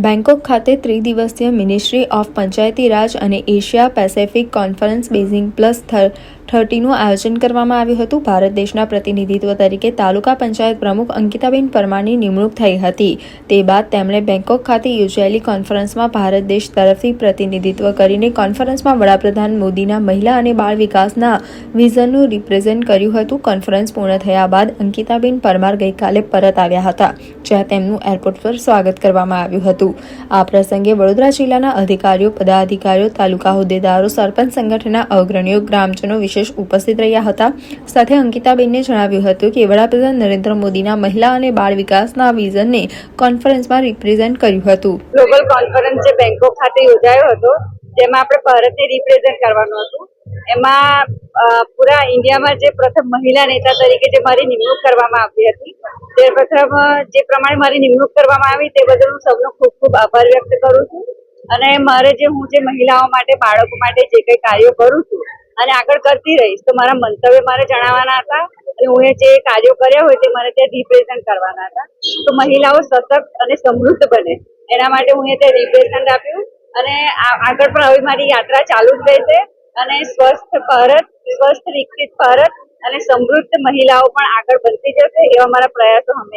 Bangkok ખાતે ત્રિદિવસીય ministry of Panchayati Raj અને એશિયા પેસેફિક કોન્ફરન્સ બેઝિંગ +30નું આયોજન કરવામાં આવ્યું હતું. ભારત દેશના પ્રતિનિધિત્વ તરીકે તાલુકા પંચાયત પ્રમુખ અંકિતાબેન પરમારની નિમણૂક થઈ હતી. તે બાદ તેમણે બેંકોક ખાતે યોજાયેલી કોન્ફરન્સમાં ભારત દેશ તરફથી પ્રતિનિધિત્વ કરીને કોન્ફરન્સમાં વડાપ્રધાન મોદીના મહિલા અને બાળ વિકાસના વિઝનનું રિપ્રેઝન્ટ કર્યું હતું. કોન્ફરન્સ પૂર્ણ થયા બાદ અંકિતાબેન પરમાર ગઈકાલે પરત આવ્યા હતા, જ્યાં તેમનું એરપોર્ટ પર સ્વાગત કરવામાં આવ્યું હતું. આ પ્રસંગે વડોદરા જિલ્લાના અધિકારીઓ, પદાધિકારીઓ, તાલુકા હોદ્દેદારો, સરપંચ સંગઠનના અગ્રણીઓ, ગ્રામજનો વિશેષ ઉપસ્થિત રહ્યા હતા. સાથે અંકિતાબેનને જણાવ્યું હતું કે વડાપ્રધાન નરેન્દ્ર મોદીના મહિલા અને બાળ વિકાસના વિઝનને કોન્ફરન્સમાં રિપ્રેઝન્ટ કર્યું હતું. ગ્લોબલ કોન્ફરન્સ જે બેંકોક ખાતે યોજાયો હતો, જેમાં આપણે ભારતને રિપ્રેઝન્ટ કરવાનું હતું. એમાં પૂરા ઇન્ડિયામાં જે પ્રથમ મહિલા નેતા તરીકે જે મારી નિમણૂક કરવામાં આવી હતી, તે પ્રથમ જે પ્રમાણે મારી નિમણૂક કરવામાં આવી તે બદલ હું સૌનો ખૂબ ખૂબ આભાર વ્યક્ત કરું છું. અને મારે હું જે મહિલાઓ માટે, બાળકો માટે જે કંઈ કાર્યો કરું છું અને આગળ કરતી રહીશ, તો મારા મંતવ્ય મારે જણાવવાના હતા અને હું જે કાર્યો કર્યા હોય તે મારે ત્યાં રિપ્રેઝન્ટ કરવાના હતા. તો મહિલાઓ સશક્ત અને સમૃદ્ધ બને એના માટે હું ત્યાં રિપ્રેઝન્ટ આપ્યું. અને આગળ પણ હવે મારી યાત્રા ચાલુ જ રહેશે અને સ્વસ્થ ભારત, સ્વસ્થ વિકસિત ભારત અને સમૃદ્ધ મહિલાઓ પણ આગળ બનતી જશે એવા મારા પ્રયાસો હંમેશા